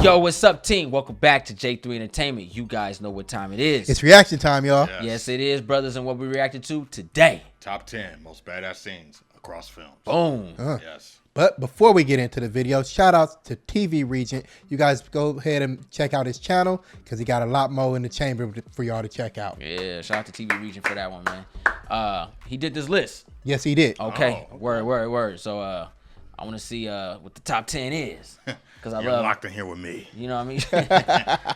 Yo, what's up, team? Welcome back to J3 Entertainment. You guys know what time it is. It's reaction time, y'all. Yes, it is, brothers, and what we reacted to today. Top 10 most badass scenes across films. Boom. Yes. But before we get into the video, shout out to TV Regent. You guys go ahead and check out his channel because he got a lot more in the chamber for y'all to check out. Yeah, shout out to TV Region for that one, man. He did this list. Yes, he did. Okay. Word. So I want to see what the top 10 is. Because I love locked in here with me. You know what I mean?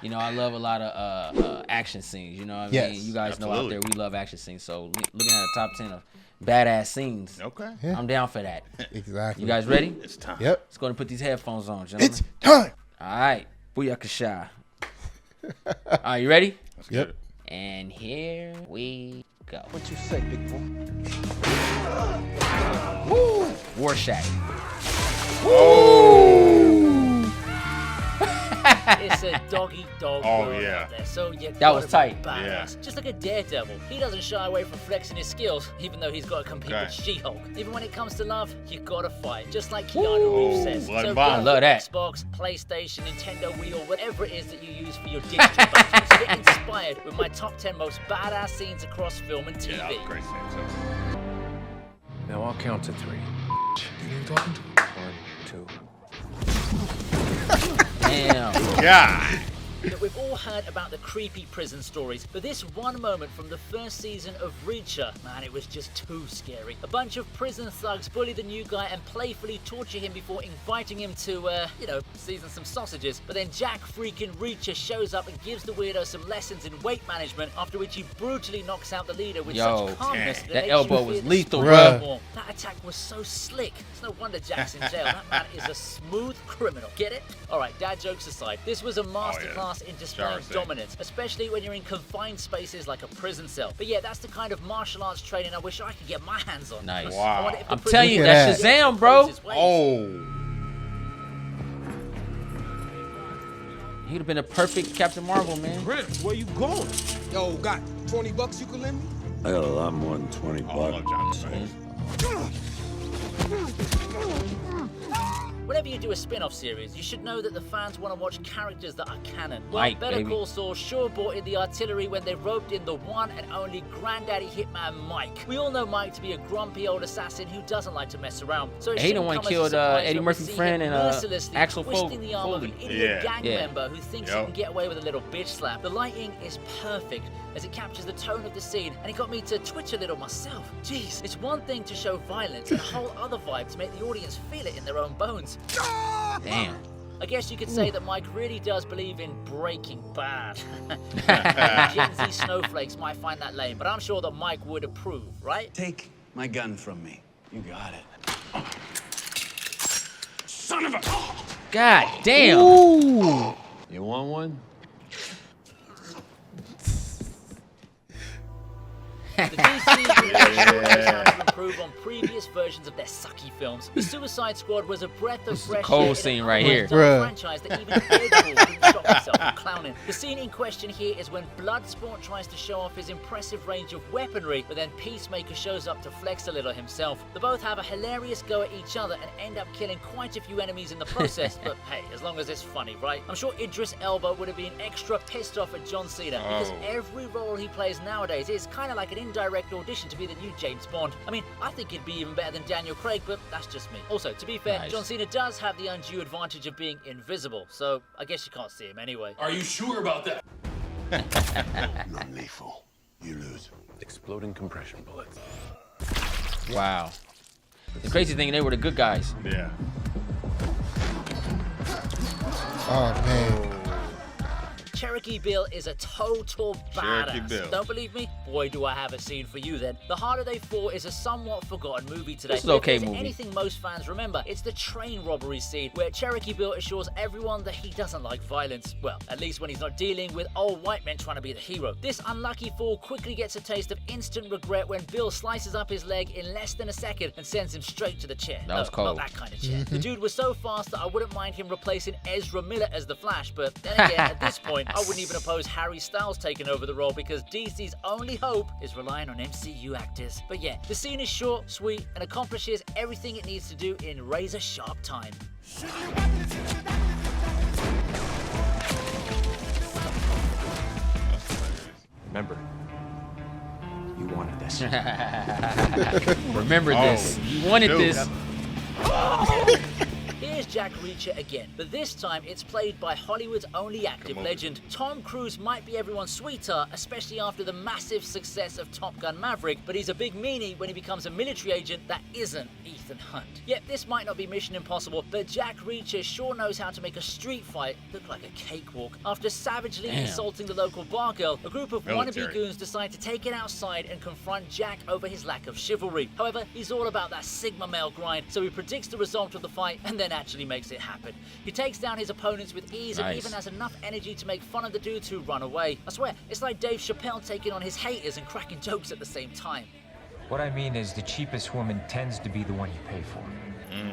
You know, I love a lot of action scenes. You know what I mean? You guys know out there we love action scenes. So looking at the top 10 of badass scenes. Okay. I'm down for that. Exactly. You guys ready? It's time. Yep. Let's go and put these headphones on, gentlemen. It's time. All right. Booyakasha. All right, you ready? Let's get it. And here we go. What you say, big boy? Woo! War Shack. It's a dog-eat-dog world out there, so you That was tight. Badass. Just like a daredevil. He doesn't shy away from flexing his skills, even though he's got to compete with She-Hulk. Even when it comes to love, you gotta fight. Just like Keanu Reeves says. So I love that. Xbox, PlayStation, Nintendo Wii, or whatever it is that you use for your digital budgets. Get inspired with my top 10 most badass scenes across film and TV. Yeah, that was great scene. Now I'll count to 3. You know talking to? 1, 2. Damn. Yeah. That we've all heard about the creepy prison stories, but this one moment from the first season of Reacher, man, it was just too scary. A bunch of prison thugs bully the new guy and playfully torture him before inviting him to, season some sausages. But then Jack freaking Reacher shows up and gives the weirdo some lessons in weight management, after which he brutally knocks out the leader with such calmness that elbow was lethal, bro. That attack was so slick. It's no wonder Jack's in jail. That man is a smooth criminal. Get it? All right, dad jokes aside, this was a masterclass in displaying dominance, especially when you're in confined spaces like a prison cell. But yeah, that's the kind of martial arts training I wish I could get my hands on. Nice. Wow. I'm telling you, that's Shazam, bro. Oh. He'd have been a perfect Captain Marvel, man. Chris, where you going? Yo, got $20 you can lend me? I got a lot more than 20 bucks. I love John's Whenever you do a spin-off series, you should know that the fans want to watch characters that are canon. Well, Better Call Saul sure brought in the artillery when they roped in the one and only granddaddy hitman Mike. We all know Mike to be a grumpy old assassin who doesn't like to mess around. So he the one killed Eddie Murphy's friend and Axel twisting the arm of an idiot gang Yeah. member who thinks he can get away with a little bitch slap. The lighting is perfect as it captures the tone of the scene, and it got me to twitch a little myself. Jeez, it's one thing to show violence and a whole other vibe to make the audience feel it in their own bones. Damn. I guess you could say that Mike really does believe in Breaking Bad. Gen Z snowflakes might find that lame, but I'm sure that Mike would approve, right? Take my gun from me. You got it. Son of a... God damn. Ooh. You want one? The DC universe had to improve on previous versions of their sucky films. The Suicide Squad was a breath of fresh air. cold scene right here. Franchise that even Deadpool couldn't stop himself from clowning. The scene in question here is when Bloodsport tries to show off his impressive range of weaponry, but then Peacemaker shows up to flex a little himself. They both have a hilarious go at each other and end up killing quite a few enemies in the process, but hey, as long as it's funny, right? I'm sure Idris Elba would have been extra pissed off at John Cena, because every role he plays nowadays is kind of like an indirect audition to be the new James Bond. I mean, I think he'd be even better than Daniel Craig, but that's just me. Also, to be fair, John Cena does have the undue advantage of being invisible, so I guess you can't see him anyway. Are you sure about that? Non-lethal. You lose. Exploding compression bullets. Wow. The crazy thing, they were the good guys. Yeah. Oh, man. Cherokee Bill is a total badass. Don't believe me? Boy, do I have a scene for you then. The Harder They Fall is a somewhat forgotten movie today. This is okay if there's movie. anything most fans remember, it's the train robbery scene where Cherokee Bill assures everyone that he doesn't like violence. Well, at least when he's not dealing with old white men trying to be the hero. This unlucky fool quickly gets a taste of instant regret when Bill slices up his leg in less than a second and sends him straight to the chair. That was cold. Not that kind of chair. The dude was so fast that I wouldn't mind him replacing Ezra Miller as the Flash, but then again, at this point, I wouldn't even oppose Harry Styles taking over the role because DC's only hope is relying on MCU actors. But yeah, the scene is short, sweet, and accomplishes everything it needs to do in razor-sharp time. Remember, you wanted this. Remember this. You wanted this. Here's Jack Reacher again, but this time it's played by Hollywood's only active legend. Tom Cruise might be everyone's sweetheart, especially after the massive success of Top Gun Maverick, but he's a big meanie when he becomes a military agent that isn't Ethan Hunt. Yet this might not be Mission Impossible, but Jack Reacher sure knows how to make a street fight look like a cakewalk. After savagely insulting the local bar girl, a group of wannabe goons decide to take it outside and confront Jack over his lack of chivalry. However, he's all about that Sigma male grind, so he predicts the result of the fight and then actually makes it happen. He takes down his opponents with ease and even has enough energy to make fun of the dudes who run away. I swear, it's like Dave Chappelle taking on his haters and cracking jokes at the same time. What I mean is the cheapest woman tends to be the one you pay for.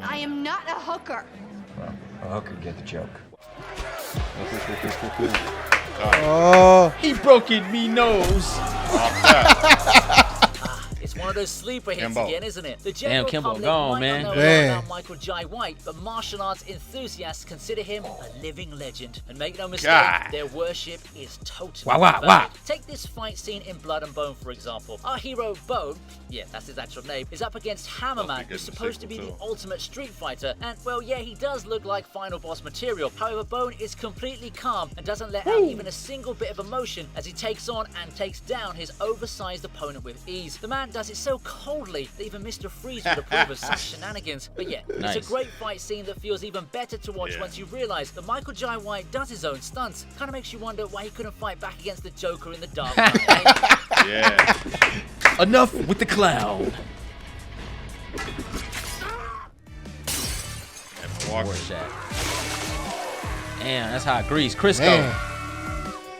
I am not a hooker. Well, a hooker get the joke. Oh, He broke it, me nose. It's one of those sleeper hits Kimbo. again, isn't it? The Damn, general Kimbo public gone, might man. not know Damn. about Michael Jai White, but martial arts enthusiasts consider him a living legend. And make no mistake, God. their worship is totally Wah. valid. Take this fight scene in Blood and Bone, for example. Our hero, Bone, yeah, that's his actual name, is up against Hammerman, who's supposed to be the ultimate street fighter. And, well, yeah, he does look like final boss material. However, Bone is completely calm and doesn't let out even a single bit of emotion as he takes on and takes down his oversized opponent with ease. The man does it so coldly that even Mr. Freeze would approve of such shenanigans. But yeah, Nice. it's a great fight scene that feels even better to watch once you realize that Michael Jai White does his own stunts. Kind of makes you wonder why he couldn't fight back against the Joker in the Dark Knight. Eh? Yeah. Enough with the clown. And Walker. Damn, that's hot grease. Crisco. man.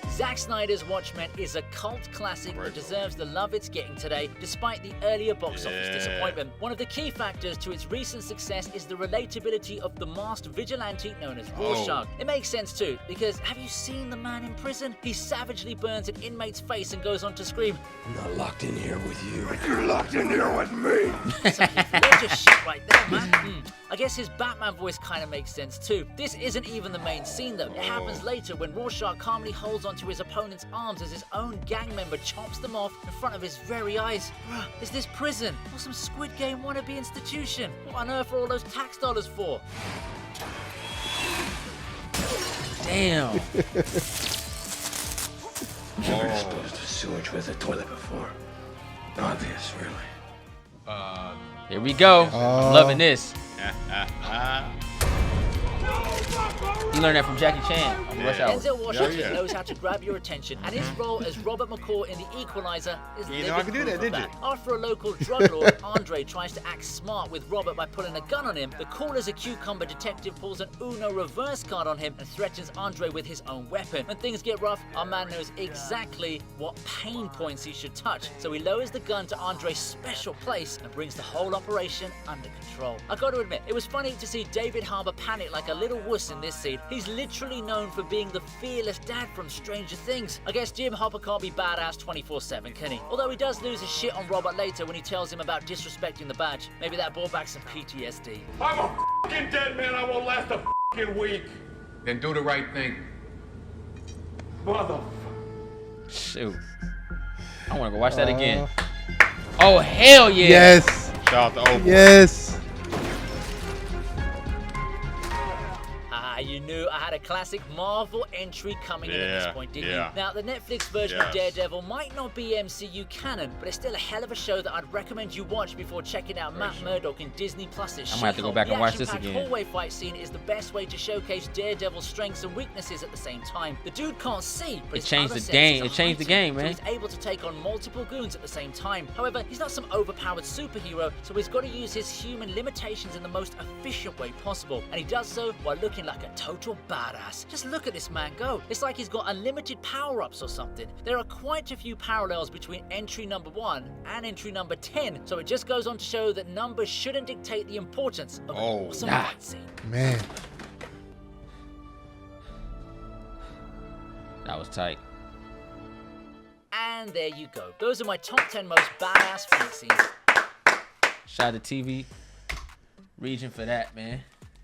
Zack Snyder's Watchmen is a cult classic that deserves the love it's getting today, despite the earlier box office disappointment. One of the key factors to its recent success is the relatability of the masked vigilante known as Rorschach. It makes sense too, because have you seen the man in prison? He savagely burns an inmate's face and goes on to scream, I'm not locked in here with you. But you're locked in here with me. "Gorgeous shit right there, man." I guess his Batman voice kind of makes sense too. This isn't even the main scene though. It happens later when Rorschach calmly holds onto his opponent's arms as his own gang member chops them off in front of his very eyes. Bruh, is this prison or some Squid Game wannabe institution? What on earth are all those tax dollars for? Damn. Never exposed to sewage with a toilet before. Obvious, really. Here we go. I'm loving this. You learned that from Jackie Chan on Rush Hour. Denzel Washington knows how to grab your attention, and his role as Robert McCall in The Equalizer is You know I living could do proof that, of did that. you? After a local drug lord, Andre tries to act smart with Robert by pulling a gun on him, the cool as a cucumber detective pulls an Uno reverse card on him and threatens Andre with his own weapon. When things get rough, our man knows exactly what pain points he should touch, so he lowers the gun to Andre's special place and brings the whole operation under control. I gotta admit, it was funny to see David Harbour panic like a little wuss in this scene. He's literally known for being the fearless dad from Stranger Things. I guess Jim Hopper can't be badass 24/7, can he? Although he does lose his shit on Robert later when he tells him about disrespecting the badge. Maybe that brought back some PTSD. I'm a fucking dead man. I won't last a fucking week. Then do the right thing. Mother. Shoot. I want to go watch that again. Oh, hell yeah. Yes. Shout out to Oprah. Yes. You knew I had a classic Marvel entry coming in at this point, didn't you? Now, the Netflix version of Daredevil might not be MCU canon, but it's still a hell of a show that I'd recommend you watch before checking out Matt Murdock in Disney Plus's I might have to go back and watch this The again. hallway fight scene is the best way to showcase Daredevil's strengths and weaknesses at the same time. The dude can't see, but It his changed other the senses game. are It changed the game, heightened, man. so he's able to take on multiple goons at the same time. However, he's not some overpowered superhero, so he's got to use his human limitations in the most efficient way possible, and he does so while looking like a total badass. Just look at this man go. It's like he's got unlimited power-ups or something. There are quite a few parallels between entry number 1 and entry number 10, so it just goes on to show that numbers shouldn't dictate the importance of an awesome fight scene. Man. That was tight. And there you go. Those are my top 10 most badass fight scenes. Shout out to TV region for that, man.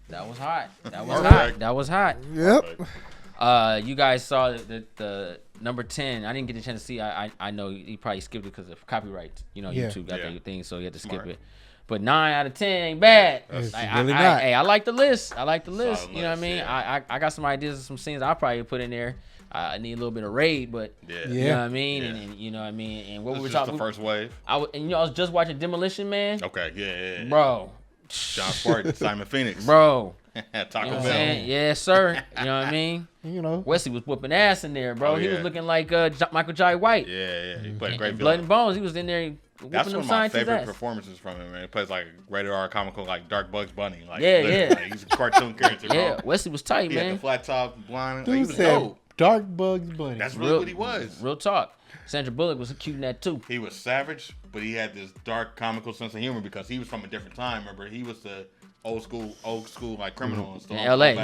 That was hot. That was Perfect. hot. That was hot. Yep. You guys saw the Number 10. I didn't get the chance to see. I know he probably skipped it because of copyright. You know, YouTube got that thing, so he had to skip it. But 9 out of 10 ain't bad. Hey, I like the list. You know what I mean? Yeah. I got some ideas of some scenes I'll probably put in there. I need a little bit of raid, but you know what I mean? And you know what I mean? And what we were talking the first wave. I was just watching Demolition Man. Okay, yeah. Bro. John Spartan, Simon Phoenix. Bro. Taco you know Bell. Yes, sir. You know what I mean? You know. Wesley was whooping ass in there, bro. He was looking like Michael Jai White. Yeah. He played a great Blood and Bones. He was in there. That's one of my favorite performances from him, man. He plays like rated R comical, like Dark Bugs Bunny. Like, yeah. Like, he's a cartoon character. Yeah, bro. Wesley was tight, man. Yeah, the flat top, blind. Dude He was said dope. Dark Bugs Bunny. That's really what he was. Real talk. Sandra Bullock was cute in that too. He was savage, but he had this dark comical sense of humor because he was from a different time. Remember, he was the old school like criminal and stuff. In LA,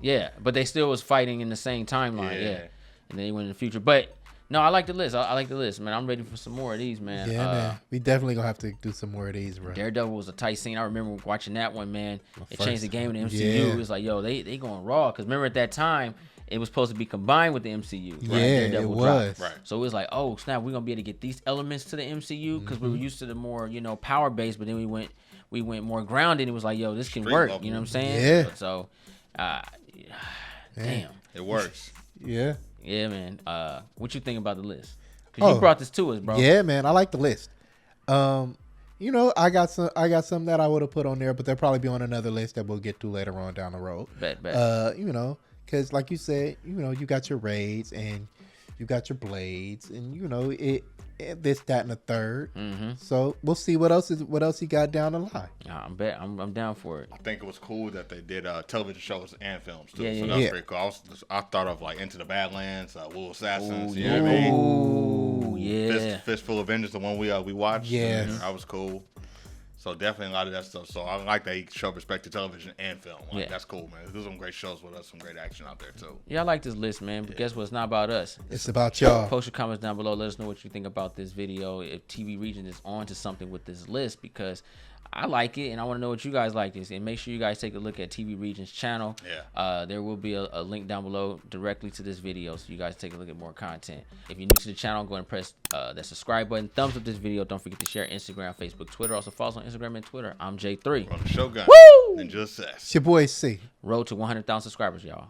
yeah. But they still was fighting in the same timeline, yeah. And then he went in the future. But no, I like the list. I like the list, man. I'm ready for some more of these, man. Yeah, man. We definitely gonna have to do some more of these, bro. Daredevil was a tight scene. I remember watching that one, man. It changed the game in the MCU. It was like, yo, they going raw. Because remember at that time, it was supposed to be combined with the MCU. Right? Yeah, Daredevil it was. Right. So it was like, oh, snap, we're going to be able to get these elements to the MCU because we were used to the more, power-based, but then we went more grounded. It was like, yo, this can work. You know what I'm saying? Yeah. So, damn. It works. Yeah. Yeah, man. What you think about the list? Because you brought this to us, bro. Yeah, man. I like the list. I got some that I would have put on there, but they'll probably be on another list that we'll get to later on down the road. Bet. Because like you said, you got your raids and you got your blades and this, that, and the third. Mm-hmm. So we'll see what else he got down the line. I'm down for it. I think it was cool that they did television shows and films too. Yeah, so that's pretty cool. I thought of like Into the Badlands, Little Assassins. You know what I mean? Ooh, yeah. Fistful of Vengeance, the one we watched. Yeah, that was cool. So definitely a lot of that stuff. So I like that he showed respect to television and film. That's cool, man. There's some great shows with us, some great action out there too. Yeah, I like this list, man. But guess what? It's not about us. It's about y'all. Post your comments down below. Let us know what you think about this video. If TV Region is on to something with this list, because I like it and I want to know what you guys like this. And make sure you guys take a look at TV Region's channel. Yeah. There will be a link down below directly to this video, so you guys take a look at more content. If you're new to the channel, go ahead and press that subscribe button. Thumbs up this video. Don't forget to share Instagram, Facebook, Twitter. Also follow us on Instagram and Twitter. I'm J3. Run the Shogun. Woo! And just It's your boy C. Road to 100,000 subscribers, y'all.